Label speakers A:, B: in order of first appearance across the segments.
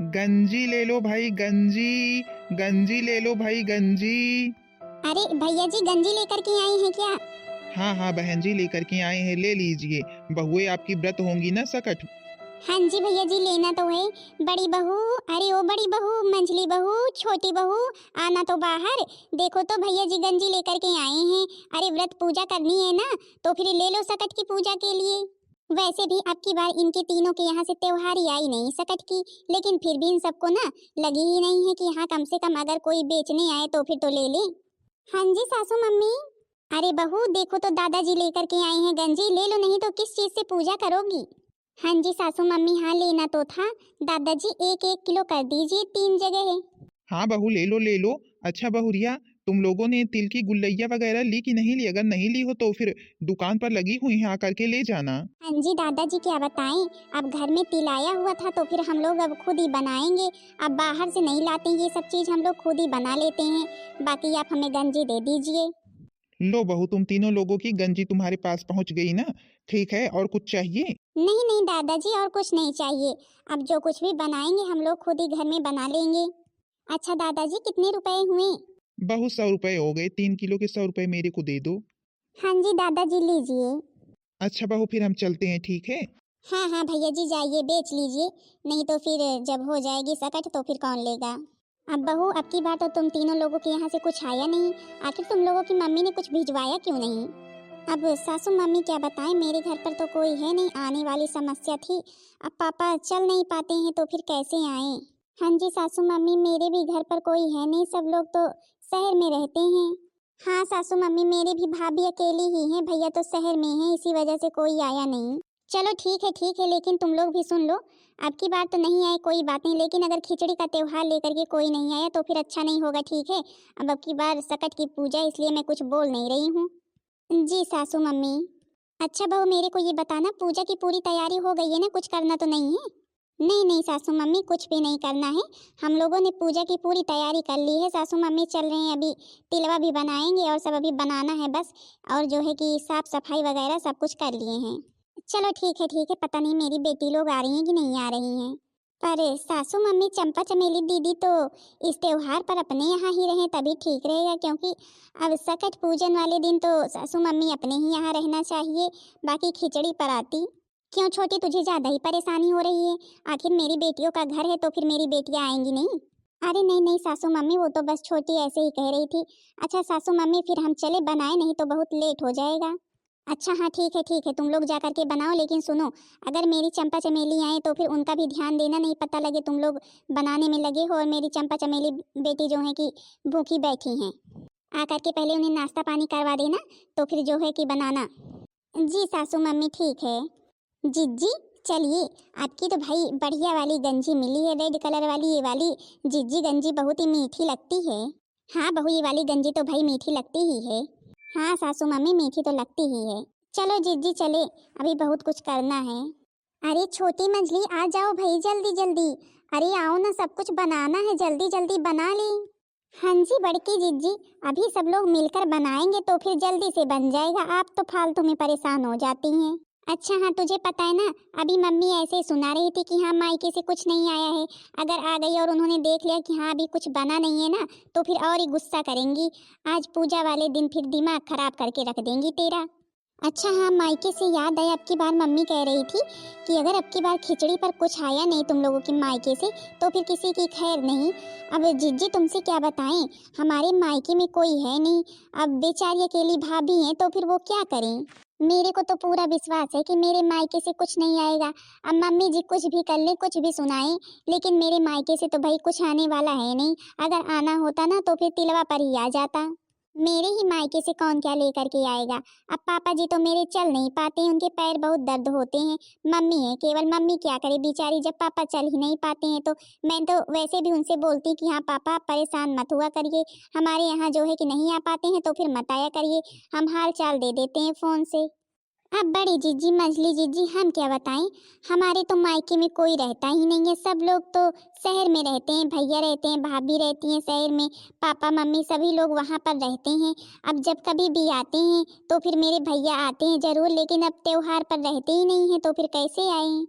A: गंजी ले लो भाई गंजी। गंजी ले लो भाई गंजी।
B: अरे भैया जी गंजी लेकर के आए हैं क्या?
A: हाँ हाँ बहन जी लेकर के आए हैं, ले लीजिए। बहुएं आपकी व्रत होंगी ना सकट।
B: हाँ जी भैया जी लेना तो है। बड़ी बहू, अरे ओ बड़ी बहू, मंझली बहू, छोटी बहू, आना तो बाहर। देखो तो भैया जी गंजी लेकर के आए हैं। अरे व्रत पूजा करनी है ना, तो फिर ले लो सकट की पूजा के लिए। वैसे भी अब की बार इनके तीनों के यहाँ से त्योहार ही आई नहीं सकट की, लेकिन फिर भी इन सबको ना लगी ही नहीं है कि हाँ कम से कम अगर कोई बेचने आए तो फिर तो ले ले। हाँ जी सासू मम्मी। अरे बहू देखो तो दादाजी लेकर के आए हैं गंजी, ले लो नहीं तो किस चीज से पूजा करोगी? हाँ जी सासू मम्मी, हाँ लेना तो था। दादाजी 1-1 किलो कर दीजिए, 3 जगह है।
A: हाँ बहू ले लो ले लो। अच्छा बहुरिया, तुम लोगों ने तिल की गुल्लैया वगैरह ली कि नहीं ली? अगर नहीं ली हो तो फिर दुकान पर लगी हुई है, आकर के ले जाना।
B: हाँ जी दादाजी क्या बताएं, अब घर में तिल आया हुआ था तो फिर हम लोग अब खुद ही बनाएंगे। अब बाहर से नहीं लाते, ये सब चीज हम लोग खुद ही बना लेते हैं। बाकी आप हमें गंजी दे दीजिए।
A: लो बहू, तुम तीनों लोगों की गंजी तुम्हारे पास पहुंच गई ना। ठीक है, और कुछ चाहिए?
B: नहीं नहीं दादाजी और कुछ नहीं चाहिए। अब जो कुछ भी बनाएंगे हम लोग खुद ही घर में बना लेंगे। अच्छा दादाजी कितने रुपए हुए?
A: बहू 100 रुपए हो गए, 3 किलो के 100 रुपए मेरे को दे दो।
B: हाँ जी दादाजी लीजिए।
A: अच्छा बहू, फिर हम चलते हैं, ठीक है?
B: हाँ हाँ भैया जी जाइए बेच लीजिए, नहीं तो फिर जब हो जाएगी सकट तो फिर कौन लेगा। अब बहू अब की बार तो तुम तीनों लोगों के यहाँ से कुछ आया नहीं, आखिर तुम लोगों की मम्मी ने कुछ भिजवाया क्यों नहीं? अब सासू मम्मी क्या बताएं, मेरे घर पर तो कोई है नहीं, आने वाली समस्या थी। अब पापा चल नहीं पाते हैं तो फिर कैसे आए? हाँ जी सासू मम्मी, मेरे भी घर पर कोई है नहीं, सब लोग तो शहर में रहते हैं। हाँ सासू मम्मी, मेरे भी भाभी अकेली ही हैं, भैया तो शहर में हैं, इसी वजह से कोई आया नहीं। चलो ठीक है, लेकिन तुम लोग भी सुन लो। अब की बार तो नहीं आए कोई बात नहीं, लेकिन अगर खिचड़ी का त्योहार लेकर के कोई नहीं आया तो फिर अच्छा नहीं होगा, ठीक है? अब की बार सकट की पूजा, इसलिए मैं कुछ बोल नहीं रही हूँ। जी सासू मम्मी। अच्छा बहू मेरे को ये बताना, पूजा की पूरी तैयारी हो गई है ना, कुछ करना तो नहीं है? नहीं नहीं सासू मम्मी, कुछ भी नहीं करना है। हम लोगों ने पूजा की पूरी तैयारी कर ली है सासू मम्मी, चल रहे हैं अभी। तिलवा भी बनाएंगे और सब अभी बनाना है बस। और जो है कि साफ सफाई वगैरह सब कुछ कर लिए हैं। चलो ठीक है, पता नहीं मेरी बेटी लोग आ रही हैं कि नहीं आ रही हैं। पर सासू मम्मी चंपा चमेली दीदी तो इस त्योहार पर अपने यहाँ ही रहें तभी ठीक रहेगा, क्योंकि अब सकट पूजन वाले दिन तो सासू मम्मी अपने ही यहाँ रहना चाहिए, बाकी खिचड़ी पर आती। क्यों छोटी, तुझे ज्यादा ही परेशानी हो रही है? आखिर मेरी बेटियों का घर है तो फिर मेरी बेटियां आएंगी नहीं? अरे नहीं नहीं सासू मम्मी, वो तो बस छोटी ऐसे ही कह रही थी। अच्छा सासू मम्मी फिर हम चले बनाए, नहीं तो बहुत लेट हो जाएगा। अच्छा हाँ ठीक है, तुम लोग जा करके बनाओ, लेकिन सुनो, अगर मेरी चंपा चमेली आए तो फिर उनका भी ध्यान देना, नहीं पता लगे तुम लोग बनाने में लगे हो और मेरी चंपा चमेली बेटी जो है कि भूखी बैठी हैं। आकर के पहले उन्हें नाश्ता पानी करवा देना, तो फिर जो है कि बनाना। जी सासू मम्मी ठीक है। जिज्जी चलिए, आपकी तो भाई बढ़िया वाली गंजी मिली है, रेड कलर वाली, ये वाली जिज्जी गंजी बहुत ही मीठी लगती है। हाँ बहू, ये वाली गंजी तो भाई मीठी लगती ही है। हाँ सासू मम्मी मीठी तो लगती ही है। चलो जिज्जी चले, अभी बहुत कुछ करना है। अरे छोटी मंजली आ जाओ भाई, जल्दी जल्दी। अरे आओ ना, सब कुछ बनाना है, जल्दी जल्दी बना ले। हाँ जी बड़की जिज्जी, अभी सब लोग मिलकर बनाएंगे तो फिर जल्दी से बन जाएगा, आप तो फालतू में परेशान हो जाती हैं। अच्छा हाँ तुझे पता है ना, अभी मम्मी ऐसे ही सुना रही थी कि हाँ मायके से कुछ नहीं आया है। अगर आ गई और उन्होंने देख लिया कि हाँ अभी कुछ बना नहीं है ना, तो फिर और ही गुस्सा करेंगी। आज पूजा वाले दिन फिर दिमाग खराब करके रख देंगी तेरा। अच्छा हाँ, मायके से याद आया, अब की बार मम्मी कह रही थी कि अगर अब की बार खिचड़ी पर कुछ आया नहीं तुम लोगों के मायके से तो फिर किसी की खैर नहीं। अब जिज्जी तुमसे क्या बताएं, हमारे मायके में कोई है नहीं, अब बेचारी अकेली भाभी हैं तो फिर वो क्या करें। मेरे को तो पूरा विश्वास है कि मेरे मायके से कुछ नहीं आएगा। अब मम्मी जी कुछ भी कर ले, कुछ भी सुनाएं, लेकिन मेरे मायके से तो भाई कुछ आने वाला है नहीं। अगर आना होता ना तो फिर तिलवा पर ही आ जाता। मेरे ही मायके से कौन क्या लेकर के आएगा। अब पापा जी तो मेरे चल नहीं पाते हैं, उनके पैर बहुत दर्द होते हैं। मम्मी है केवल, मम्मी क्या करे बेचारी, जब पापा चल ही नहीं पाते हैं तो मैं तो वैसे भी उनसे बोलती कि हाँ पापा आप परेशान मत हुआ करिए, हमारे यहाँ जो है कि नहीं आ पाते हैं तो फिर मत आया करिए, हम हाल चाल दे देते हैं फोन से। अब बड़ी जीजी मंझली जीजी हम क्या बताएं, हमारे तो मायके में कोई रहता ही नहीं है, सब लोग तो शहर में रहते हैं, भैया रहते हैं, भाभी रहती हैं शहर में, पापा मम्मी सभी लोग वहाँ पर रहते हैं। अब जब कभी भी आते हैं तो फिर मेरे भैया आते हैं जरूर, लेकिन अब त्योहार पर रहते ही नहीं है तो फिर कैसे आए।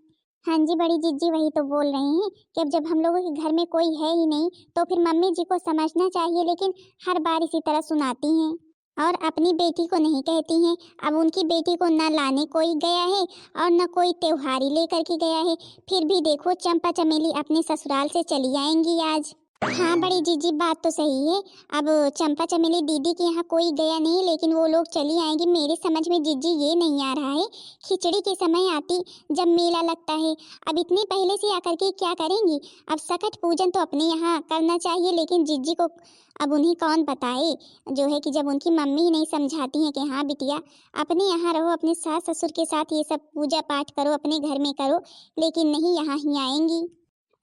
B: हाँ जी बड़ी जीजी वही तो बोल रहे हैं कि अब जब हम लोगों के घर में कोई है ही नहीं तो फिर मम्मी जी को समझना चाहिए, लेकिन हर बार इसी तरह सुनाती हैं और अपनी बेटी को नहीं कहती हैं। अब उनकी बेटी को ना लाने कोई गया है और न कोई त्योहारी लेकर के गया है, फिर भी देखो चंपा चमेली अपने ससुराल से चली आएंगी आज। हाँ बड़ी जीजी बात तो सही है। अब चंपा चमेली दीदी के यहाँ कोई गया नहीं लेकिन वो लोग चली आएंगी। मेरे समझ में जीजी ये नहीं आ रहा है, खिचड़ी के समय आती जब मेला लगता है, अब इतने पहले से आकर के क्या करेंगी। अब सकट पूजन तो अपने यहाँ करना चाहिए, लेकिन जीजी को अब उन्हें कौन बताए, जो है कि जब उनकी मम्मी ही नहीं समझाती हैं कि हाँ बिटिया अपने यहाँ रहो, अपने सास ससुर के साथ ये सब पूजा पाठ करो, अपने घर में करो, लेकिन नहीं यहाँ ही आएंगी।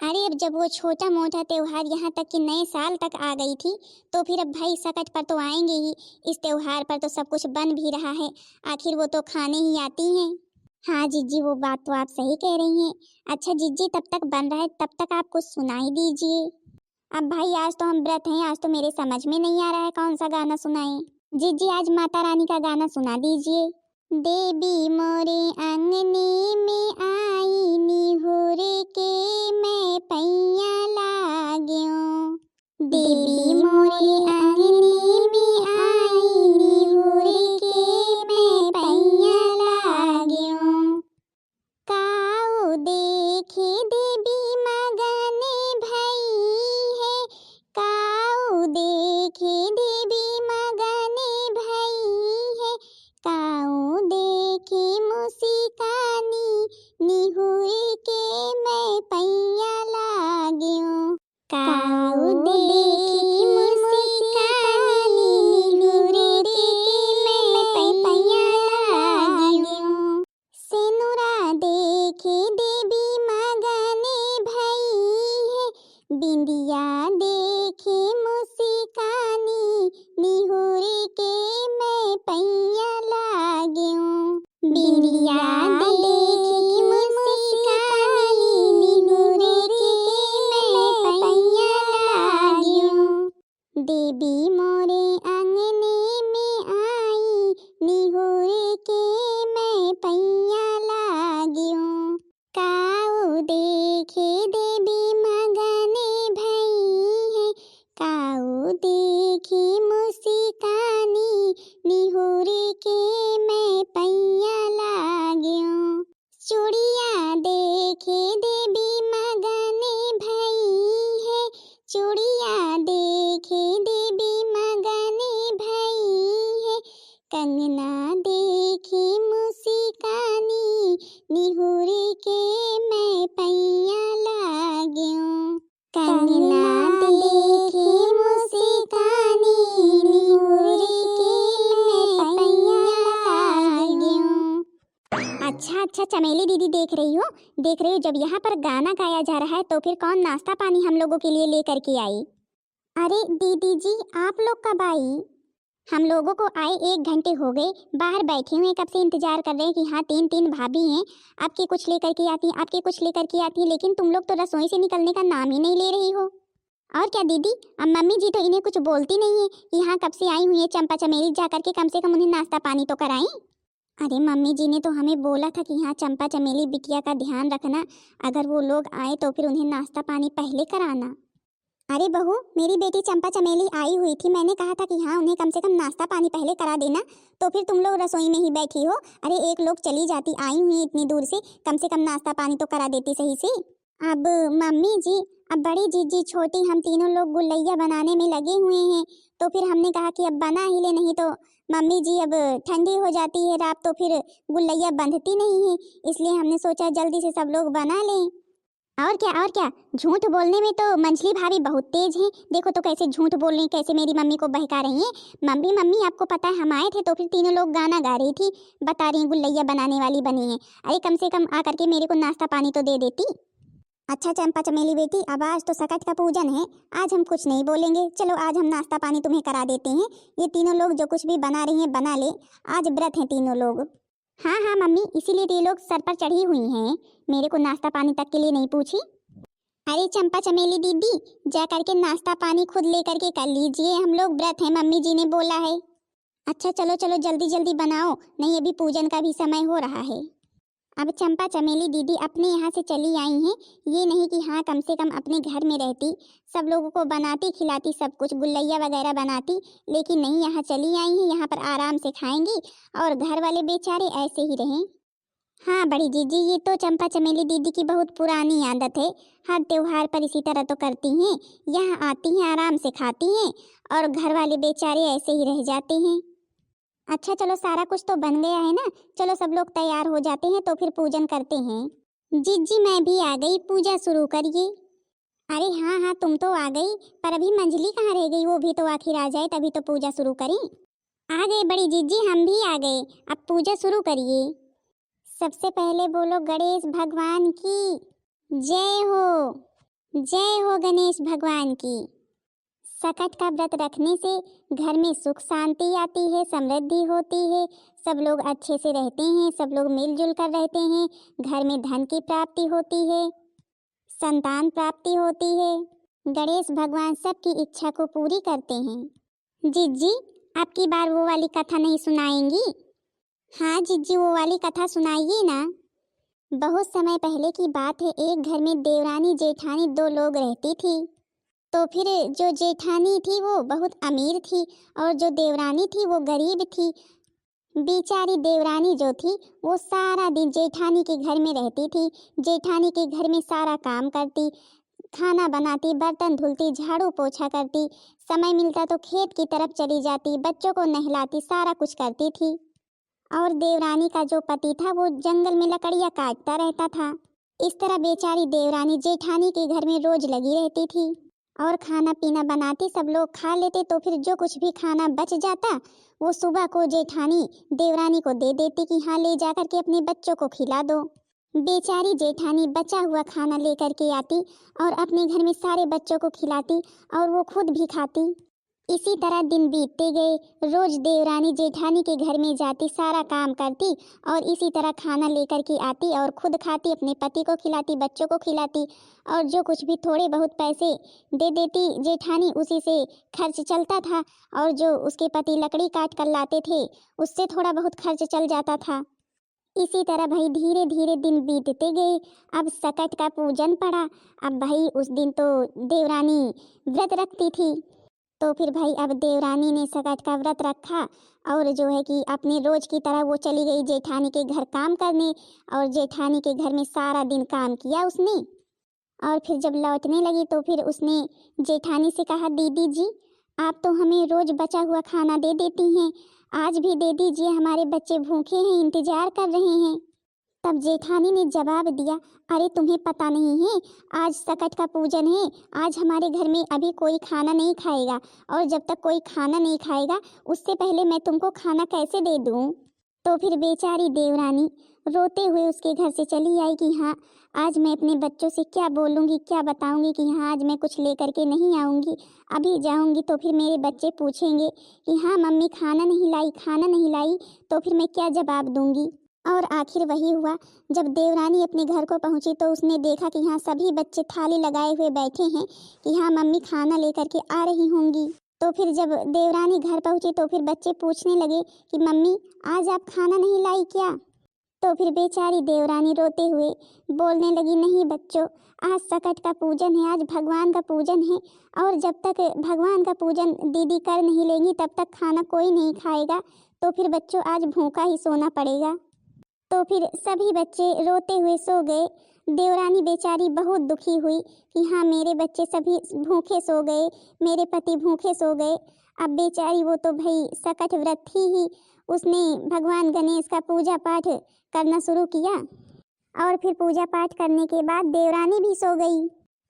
B: अरे अब जब वो छोटा मोटा त्योहार यहाँ तक कि नए साल तक आ गई थी तो फिर अब भाई सकट पर तो आएंगे ही। इस त्योहार पर तो सब कुछ बन भी रहा है, आखिर वो तो खाने ही आती हैं। हाँ जीजी वो बात तो आप सही कह रही हैं। अच्छा जीजी तब तक बन रहा है, तब तक आप कुछ सुनाई दीजिए। अब भाई आज तो हम व्रत हैं, आज तो मेरे समझ में नहीं आ रहा है कौन सा गाना सुनाएं। जीजी आज माता रानी का गाना सुना दीजिए। देवी मोरे आंगने में आई निहुर के मैं पैया लाग्यो। देवी मोरे आंगने में आई निहुर के मैं पैया लाग्यो। काऊ देखे देवी मगने भई है, काऊ देखे देवी मगने भई है, काऊ देखे मुसिकानी निहुर के मैं पैया लाग्यो। काऊ देखे मुसिकानी निहुर के मैं पैया लाग्यो। सेनुरा देखे देवी मगने भई है, बिंदिया देखे मुसिकानी निहुर के मैं पैया लाग्यो। बिंदिया देखे मुसिकानी निहुर के मैं पैया लाग्यो। देवी मोरे आंगने में आई निहुर के मैं पैया लाग्यो। काऊ देखे देवी मगने भई है, काऊ देखे मुसिकानी निहुर के मैं पैया लाग्यो। चूड़िया देखे देवी मगने भई है, चूड़िया देखे देवी मगने भई है, कंगना देखे मुसिकानी निहुर के मैं पैया लाग्यो। कंगना देखे मुसिकानी निहुर के मैं पैया लाग्यो। अच्छा अच्छा चमेली दीदी देख रही हो जब यहाँ पर गाना गाया जा रहा है तो फिर कौन नाश्ता पानी हम लोगों के लिए लेकर के आई। अरे दीदी जी आप लोग कब आई। हम लोगों को आए 1 घंटे हो गए, बाहर बैठे हुए कब से इंतजार कर रहे हैं कि हाँ 3 भाभी हैं, आपके कुछ लेकर के आती हैं, आपके कुछ लेकर के आती हैं, लेकिन तुम लोग तो रसोई से निकलने का नाम ही नहीं ले रही हो। और क्या दीदी, अब मम्मी जी तो इन्हें कुछ बोलती नहीं है कि हाँ कब से आई हुई है चंपा चमेली, जा करके कम से कम उन्हें नाश्ता पानी तो कराएं। अरे मम्मी जी ने तो हमें बोला था कि हाँ चंपा चमेली बिटिया का ध्यान रखना, अगर वो लोग आए तो फिर उन्हें नाश्ता पानी पहले कराना। अरे बहू मेरी बेटी चंपा चमेली आई हुई थी, मैंने कहा था कि हाँ उन्हें कम से कम नाश्ता पानी पहले करा देना, तो फिर तुम लोग रसोई में ही बैठी हो। अरे एक लोग चली जाती, आई हुई इतनी दूर से, कम से कम नाश्ता पानी तो करा देती सही से। अब मम्मी जी, अब बड़ी जीजी छोटी हम तीनों लोग गुलैया बनाने में लगे हुए हैं, तो फिर हमने कहा कि अब बना ही ले, नहीं तो मम्मी जी अब ठंडी हो जाती है रात तो फिर गुलैया बंधती नहीं है, इसलिए हमने सोचा जल्दी से सब लोग बना लें। और क्या झूठ बोलने में तो मंझली भाभी बहुत तेज हैं, देखो तो कैसे झूठ बोल रही, कैसे मेरी मम्मी को बहका रही हैं। मम्मी आपको पता है हम आए थे तो फिर तीनों लोग गाना गा रही थी, बता रही गुलैया बनाने वाली बनी है। अरे कम से कम आकर के मेरे को नाश्ता पानी तो दे देती। अच्छा चंपा चमेली बेटी, अब आज तो सकट का पूजन है, आज हम कुछ नहीं बोलेंगे, चलो आज हम नाश्ता पानी तुम्हें करा देते हैं। ये तीनों लोग जो कुछ भी बना रही हैं बना ले, आज व्रत हैं तीनों लोग। हाँ मम्मी, इसीलिए तो ये लोग सर पर चढ़ी हुई हैं, मेरे को नाश्ता पानी तक के लिए नहीं पूछी। अरे चंपा चमेली दीदी जा करके नाश्ता पानी खुद लेकर के कर लीजिए, हम लोग व्रत हैं, मम्मी जी ने बोला है। अच्छा चलो जल्दी जल्दी बनाओ, नहीं अभी पूजन का भी समय हो रहा है। अब चंपा चमेली दीदी अपने यहाँ से चली आई हैं, ये नहीं कि हाँ कम से कम अपने घर में रहती, सब लोगों को बनाती खिलाती, सब कुछ गुल्लैया वगैरह बनाती, लेकिन नहीं, यहाँ चली आई हैं, यहाँ पर आराम से खाएंगी और घर वाले बेचारे ऐसे ही रहें। हाँ बड़ी जीजी, ये तो चंपा चमेली दीदी की बहुत पुरानी आदत है, हर त्योहार पर इसी तरह तो करती हैं, यहाँ आती हैं आराम से खाती हैं और घर वाले बेचारे ऐसे ही रह जाते हैं। अच्छा चलो, सारा कुछ तो बन गया है ना, चलो सब लोग तैयार हो जाते हैं तो फिर पूजन करते हैं। जीजी मैं भी आ गई, पूजा शुरू करिए। अरे हाँ हाँ तुम तो आ गई, पर अभी मंजली कहाँ रह गई, वो भी तो आखिर आ जाए तभी तो पूजा शुरू करें। आ गए बड़ी जीजी, हम भी आ गए, अब पूजा शुरू करिए। सबसे पहले बोलो गणेश भगवान की जय हो, जय हो गणेश भगवान की। सकट का व्रत रखने से घर में सुख शांति आती है, समृद्धि होती है, सब लोग अच्छे से रहते हैं, सब लोग मिलजुल कर रहते हैं, घर में धन की प्राप्ति होती है, संतान प्राप्ति होती है। गणेश भगवान सबकी इच्छा को पूरी करते हैं। जीजी अब की बार वो वाली कथा नहीं सुनाएंगी? हाँ जीजी वो वाली कथा सुनाइए ना। बहुत समय पहले की बात है, एक घर में देवरानी जेठानी दो लोग रहती थी। तो फिर जो जेठानी थी वो बहुत अमीर थी और जो देवरानी थी वो गरीब थी। बेचारी देवरानी जो थी वो सारा दिन जेठानी के घर में रहती थी, जेठानी के घर में सारा काम करती, खाना बनाती, बर्तन धुलती, झाड़ू पोछा करती, समय मिलता तो खेत की तरफ चली जाती, बच्चों को नहलाती, सारा कुछ करती थी। और देवरानी का जो पति था वो जंगल में लकड़ियाँ काटता रहता था। इस तरह बेचारी देवरानी जेठानी के घर में रोज लगी रहती थी और खाना पीना बनाती, सब लोग खा लेते, तो फिर जो कुछ भी खाना बच जाता वो सुबह को जेठानी देवरानी को दे देती कि हाँ ले जाकर के अपने बच्चों को खिला दो। बेचारी जेठानी बचा हुआ खाना लेकर के आती और अपने घर में सारे बच्चों को खिलाती और वो खुद भी खाती। इसी तरह दिन बीतते गए, रोज देवरानी जेठानी के घर में जाती, सारा काम करती और इसी तरह खाना लेकर के आती और खुद खाती, अपने पति को खिलाती, बच्चों को खिलाती और जो कुछ भी थोड़े बहुत पैसे दे देती जेठानी, उसी से खर्च चलता था और जो उसके पति लकड़ी काट कर लाते थे उससे थोड़ा बहुत खर्च चल जाता था। इसी तरह भाई धीरे धीरे दिन बीतते गए। अब सकट का पूजन पड़ा। अब भाई उस दिन तो देवरानी व्रत रखती थी, तो फिर भाई अब देवरानी ने सकट का व्रत रखा और जो है कि अपने रोज की तरह वो चली गई जेठानी के घर काम करने और जेठानी के घर में सारा दिन काम किया उसने। और फिर जब लौटने लगी तो फिर उसने जेठानी से कहा, दीदी जी आप तो हमें रोज बचा हुआ खाना दे देती हैं, आज भी दे दीजिए, हमारे बच्चे भूखे हैं, इंतजार कर रहे हैं। तब जेठानी ने जवाब दिया, अरे तुम्हें पता नहीं है, आज सकट का पूजन है, आज हमारे घर में अभी कोई खाना नहीं खाएगा और जब तक कोई खाना नहीं खाएगा उससे पहले मैं तुमको खाना कैसे दे दूं। तो फिर बेचारी देवरानी रोते हुए उसके घर से चली आई कि हाँ आज मैं अपने बच्चों से क्या बोलूँगी, क्या बताऊँगी कि हाँ आज मैं कुछ लेकर के नहीं आऊँगी, अभी जाऊँगी तो फिर मेरे बच्चे पूछेंगे कि हाँ मम्मी खाना नहीं लाई, खाना नहीं लाई, तो फिर मैं क्या जवाब दूँगी। और आखिर वही हुआ। जब देवरानी अपने घर को पहुंची तो उसने देखा कि हाँ सभी बच्चे थाली लगाए हुए बैठे हैं कि हाँ मम्मी खाना लेकर के आ रही होंगी। तो फिर जब देवरानी घर पहुंची तो फिर बच्चे पूछने लगे कि मम्मी आज आप खाना नहीं लाई क्या। तो फिर बेचारी देवरानी रोते हुए बोलने लगी, नहीं बच्चों, आज सकट का पूजन है, आज भगवान का पूजन है और जब तक भगवान का पूजन दीदी कर नहीं लेंगी तब तक खाना कोई नहीं खाएगा, तो फिर बच्चों आज भूखा ही सोना पड़ेगा। तो फिर सभी बच्चे रोते हुए सो गए। देवरानी बेचारी बहुत दुखी हुई कि हाँ मेरे बच्चे सभी भूखे सो गए, मेरे पति भूखे सो गए। अब बेचारी वो तो भाई सकट व्रत थी ही, उसने भगवान गणेश का पूजा पाठ करना शुरू किया और फिर पूजा पाठ करने के बाद देवरानी भी सो गई।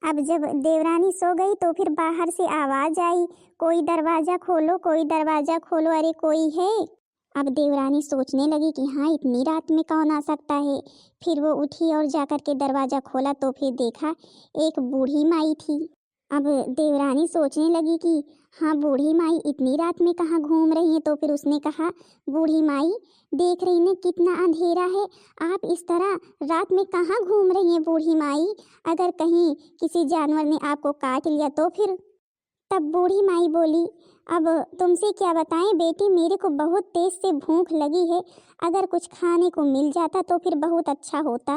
B: अब जब देवरानी सो गई तो फिर बाहर से आवाज़ आई, कोई दरवाज़ा खोलो, कोई दरवाज़ा खोलो, अरे कोई है। अब देवरानी सोचने लगी कि हाँ इतनी रात में कौन आ सकता है। फिर वो उठी और जाकर के दरवाज़ा खोला तो फिर देखा एक बूढ़ी माई थी। अब देवरानी सोचने लगी कि हाँ बूढ़ी माई इतनी रात में कहाँ घूम रही है। तो फिर उसने कहा, बूढ़ी माई देख रही ना कितना अंधेरा है, आप इस तरह रात में कहाँ घूम रही हैं बूढ़ी माई, अगर कहीं किसी जानवर ने आपको काट लिया तो फिर। तब बूढ़ी माई बोली, अब तुमसे क्या बताएं बेटी, मेरे को बहुत तेज से भूख लगी है, अगर कुछ खाने को मिल जाता तो फिर बहुत अच्छा होता।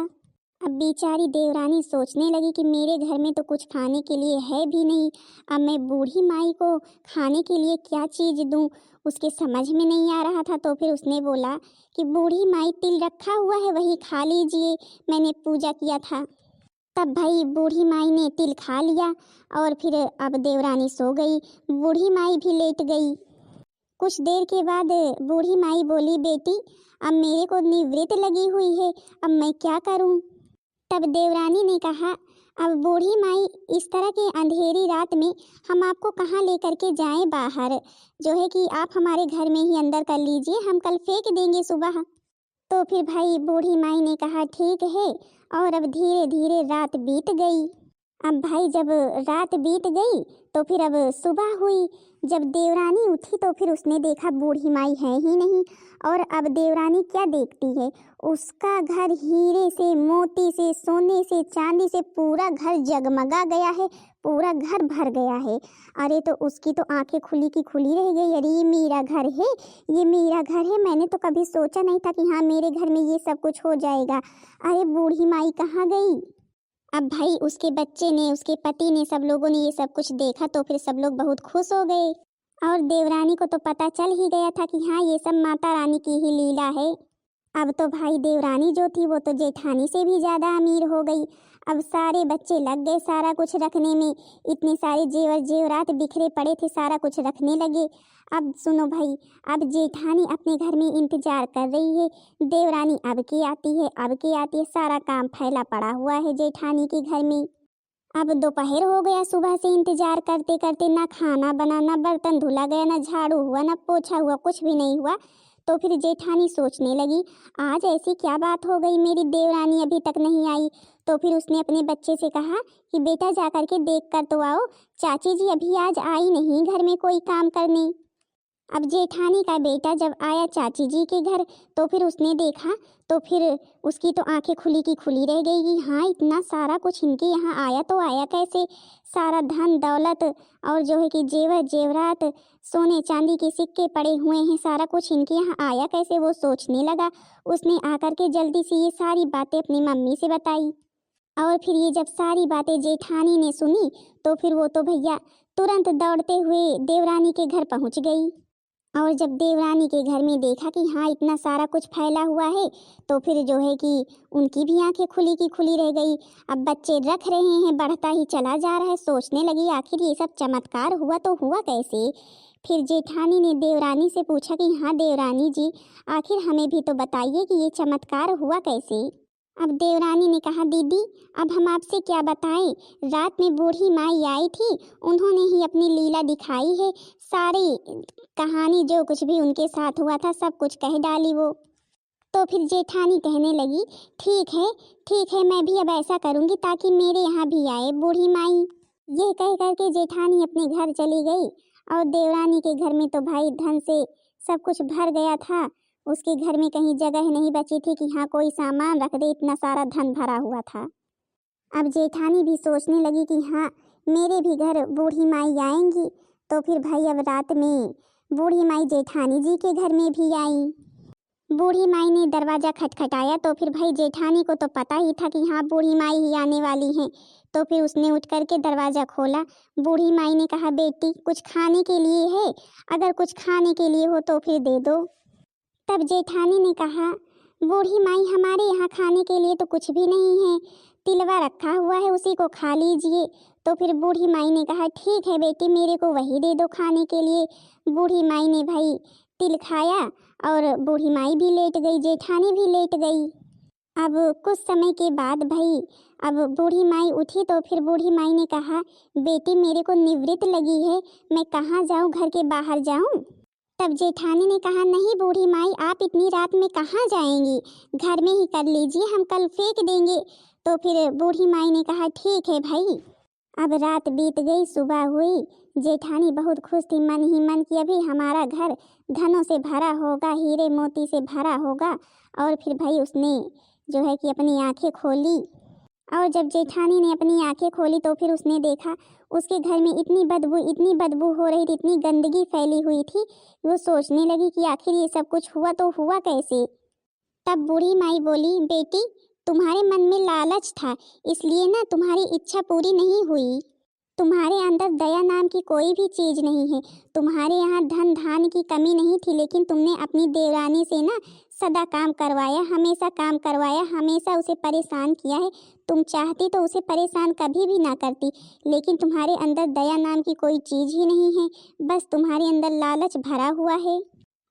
B: अब बेचारी देवरानी सोचने लगी कि मेरे घर में तो कुछ खाने के लिए है भी नहीं, अब मैं बूढ़ी माई को खाने के लिए क्या चीज़ दूं, उसके समझ में नहीं आ रहा था। तो फिर उसने बोला कि बूढ़ी माई तिल रखा हुआ है वही खा लीजिए, मैंने पूजा किया था। तब भाई बूढ़ी माई ने तिल खा लिया और फिर अब देवरानी सो गई, बूढ़ी माई भी लेट गई। कुछ देर के बाद बूढ़ी माई बोली, बेटी अब मेरे को निवृत्त लगी हुई है, अब मैं क्या करूं? तब देवरानी ने कहा, अब बूढ़ी माई इस तरह की अंधेरी रात में हम आपको कहाँ लेकर के जाएं बाहर, जो है कि आप हमारे घर में ही अंदर कर लीजिए, हम कल फेंक देंगे सुबह। तो फिर भाई बूढ़ी माई ने कहा ठीक है, और अब धीरे धीरे रात बीत गई। अब भाई जब रात बीत गई तो फिर अब सुबह हुई। जब देवरानी उठी तो फिर उसने देखा बूढ़ी माई है ही नहीं। और अब देवरानी क्या देखती है, उसका घर हीरे से, मोती से, सोने से, चांदी से पूरा घर जगमगा गया है, पूरा घर भर गया है। अरे तो उसकी तो आंखें खुली की खुली रह गई, अरे ये मेरा घर है, ये मेरा घर है, मैंने तो कभी सोचा नहीं था कि हाँ मेरे घर में ये सब कुछ हो जाएगा। अरे बूढ़ी माई कहाँ गई? अब भाई उसके बच्चे ने, उसके पति ने, सब लोगों ने ये सब कुछ देखा तो फिर सब लोग बहुत खुश हो गए। और देवरानी को तो पता चल ही गया था कि हाँ ये सब माता रानी की ही लीला है। अब तो भाई देवरानी जो थी वो तो जेठानी से भी ज़्यादा अमीर हो गई। अब सारे बच्चे लग गए सारा कुछ रखने में, इतने सारे जेवर जेवरात बिखरे पड़े थे, सारा कुछ रखने लगे। अब सुनो भाई, अब जेठानी अपने घर में इंतजार कर रही है, देवरानी अब की आती है, अब की आती है, सारा काम फैला पड़ा हुआ है जेठानी के घर में। अब दोपहर हो गया, सुबह से इंतजार करते करते, ना खाना बना, ना बर्तन धुला गया, ना झाड़ू हुआ, ना पोछा हुआ, कुछ भी नहीं हुआ। तो फिर जेठानी सोचने लगी, आज ऐसी क्या बात हो गई, मेरी देवरानी अभी तक नहीं आई। तो फिर उसने अपने बच्चे से कहा कि बेटा जा कर के देख कर तो आओ, चाची जी अभी आज आई नहीं घर में कोई काम करने। अब जेठानी का बेटा जब आया चाची जी के घर तो फिर उसने देखा तो फिर उसकी तो आंखें खुली की खुली रह गई कि हाँ इतना सारा कुछ इनके यहाँ आया तो आया कैसे, सारा धन दौलत और जो है कि जेवर जेवरात, सोने चांदी के सिक्के पड़े हुए हैं, सारा कुछ इनके यहाँ आया कैसे, वो सोचने लगा। उसने आकर के जल्दी से ये सारी बातें अपनी मम्मी से बताई। और फिर ये जब सारी बातें जेठानी ने सुनी तो फिर वो तो भैया तुरंत दौड़ते हुए देवरानी के घर पहुँच गई। और जब देवरानी के घर में देखा कि हाँ इतना सारा कुछ फैला हुआ है तो फिर जो है कि उनकी भी आंखें खुली की खुली रह गई। अब बच्चे रख रहे हैं, बढ़ता ही चला जा रहा है, सोचने लगी आखिर ये सब चमत्कार हुआ तो हुआ कैसे। फिर जेठानी ने देवरानी से पूछा कि हाँ देवरानी जी आखिर हमें भी तो बताइए कि ये चमत्कार हुआ कैसे। अब देवरानी ने कहा, दीदी अब हम आपसे क्या बताएं, रात में बूढ़ी माई आई थी, उन्होंने ही अपनी लीला दिखाई है, सारी कहानी जो कुछ भी उनके साथ हुआ था सब कुछ कह डाली वो। तो फिर जेठानी कहने लगी, ठीक है ठीक है, मैं भी अब ऐसा करूँगी ताकि मेरे यहाँ भी आए बूढ़ी माई। ये कह करके जेठानी अपने घर चली गई। और देवरानी के घर में तो भाई धन से सब कुछ भर गया था, उसके घर में कहीं जगह नहीं बची थी कि हाँ कोई सामान रख दे, इतना सारा धन भरा हुआ था। अब जेठानी भी सोचने लगी कि हाँ मेरे भी घर बूढ़ी माई आएंगी। तो फिर भाई अब रात में बूढ़ी माई जेठानी जी के घर में भी आई। बूढ़ी माई ने दरवाज़ा खटखटाया तो फिर भाई जेठानी को तो पता ही था कि हाँ बूढ़ी माई ही आने वाली हैं। तो फिर उसने उठ करके दरवाज़ा खोला। बूढ़ी माई ने कहा, बेटी कुछ खाने के लिए है, अगर कुछ खाने के लिए हो तो फिर दे दो। तब जेठानी ने कहा, बूढ़ी माई हमारे यहाँ खाने के लिए तो कुछ भी नहीं है, तिलवा रखा हुआ है उसी को खा लीजिए। तो फिर बूढ़ी माई ने कहा, ठीक है बेटी मेरे को वही दे दो खाने के लिए। बूढ़ी माई ने भाई तिल खाया और बूढ़ी माई भी लेट गई, जेठानी भी लेट गई। अब कुछ समय के बाद भाई अब बूढ़ी माई उठी तो फिर बूढ़ी माई ने कहा, बेटी मेरे को निवृत्त लगी है, मैं कहाँ जाऊँ, घर के बाहर जाऊँ। तब जेठानी ने कहा, नहीं बूढ़ी माई आप इतनी रात में कहाँ जाएंगी, घर में ही कर लीजिए, हम कल फेंक देंगे। तो फिर बूढ़ी माई ने कहा, ठीक है भाई। अब रात बीत गई, सुबह हुई, जेठानी बहुत खुश थी, मन ही मन कि अभी हमारा घर धनों से भरा होगा, हीरे मोती से भरा होगा। और फिर भाई उसने जो है कि अपनी आंखें खोली और जब जेठानी ने अपनी आंखें खोली तो फिर उसने देखा उसके घर में इतनी बदबू हो रही थी, इतनी गंदगी फैली हुई थी। वो सोचने लगी कि आखिर ये सब कुछ हुआ तो हुआ कैसे। तब बूढ़ी माई बोली, बेटी तुम्हारे मन में लालच था, इसलिए ना तुम्हारी इच्छा पूरी नहीं हुई। तुम्हारे अंदर दया नाम की कोई भी चीज नहीं है। तुम्हारे यहाँ धन धान की कमी नहीं थी, लेकिन तुमने अपनी देवरानी से ना सदा काम करवाया, हमेशा काम करवाया, हमेशा उसे परेशान किया है। तुम चाहती तो उसे परेशान कभी भी ना करती, लेकिन तुम्हारे अंदर दया नाम की कोई चीज ही नहीं है। बस तुम्हारे अंदर लालच भरा हुआ है।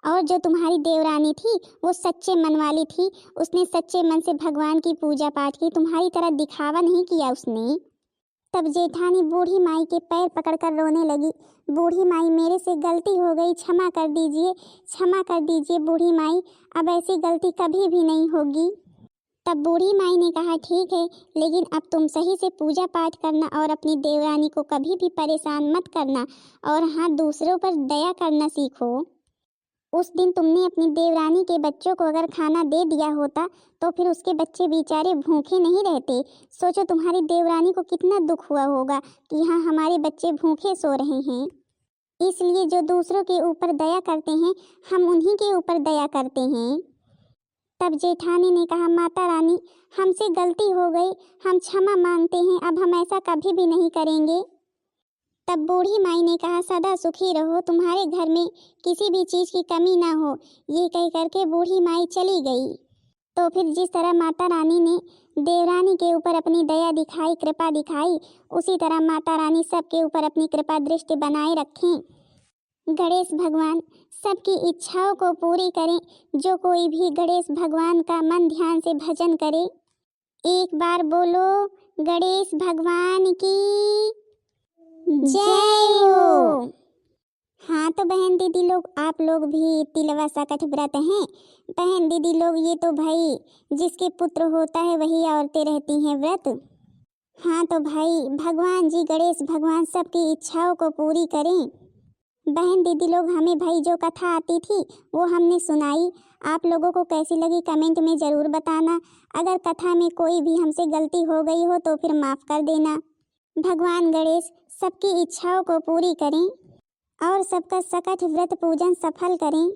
B: और जो तुम्हारी देवरानी थी वो सच्चे मन वाली थी, उसने सच्चे मन से भगवान की पूजा पाठ की, तुम्हारी तरह दिखावा नहीं किया उसने। तब जेठानी बूढ़ी माई के पैर पकड़कर रोने लगी, बूढ़ी माई मेरे से गलती हो गई, क्षमा कर दीजिए, क्षमा कर दीजिए बूढ़ी माई, अब ऐसी गलती कभी भी नहीं होगी। तब बूढ़ी माई ने कहा, ठीक है, लेकिन अब तुम सही से पूजा पाठ करना और अपनी देवरानी को कभी भी परेशान मत करना, और हाँ, दूसरों पर दया करना सीखो। उस दिन तुमने अपनी देवरानी के बच्चों को अगर खाना दे दिया होता तो फिर उसके बच्चे बेचारे भूखे नहीं रहते। सोचो तुम्हारी देवरानी को कितना दुख हुआ होगा कि हाँ, हमारे बच्चे भूखे सो रहे हैं। इसलिए जो दूसरों के ऊपर दया करते हैं, हम उन्हीं के ऊपर दया करते हैं। तब जेठानी ने कहा, माता रानी हमसे गलती हो गई, हम क्षमा मांगते हैं, अब हम ऐसा कभी भी नहीं करेंगे। तब बूढ़ी माई ने कहा, सदा सुखी रहो, तुम्हारे घर में किसी भी चीज़ की कमी ना हो। ये कह करके बूढ़ी माई चली गई। तो फिर जिस तरह माता रानी ने देवरानी के ऊपर अपनी दया दिखाई, कृपा दिखाई, उसी तरह माता रानी सबके ऊपर अपनी कृपा दृष्टि बनाए रखें। गणेश भगवान सबकी इच्छाओं को पूरी करें। जो कोई भी गणेश भगवान का मन ध्यान से भजन करे, एक बार बोलो गणेश भगवान की जय हो। हाँ तो बहन दीदी लोग, आप लोग भी तिलवा सकट व्रत हैं। बहन दीदी लोग, ये तो भाई जिसके पुत्र होता है वही औरतें रहती हैं व्रत। हाँ तो भाई भगवान जी गणेश भगवान सबकी इच्छाओं को पूरी करें। बहन दीदी लोग, हमें भाई जो कथा आती थी वो हमने सुनाई, आप लोगों को कैसी लगी कमेंट में ज़रूर बताना। अगर कथा में कोई भी हमसे गलती हो गई हो तो फिर माफ़ कर देना। भगवान गणेश सबकी इच्छाओं को पूरी करें और सबका सकट व्रत पूजन सफल करें।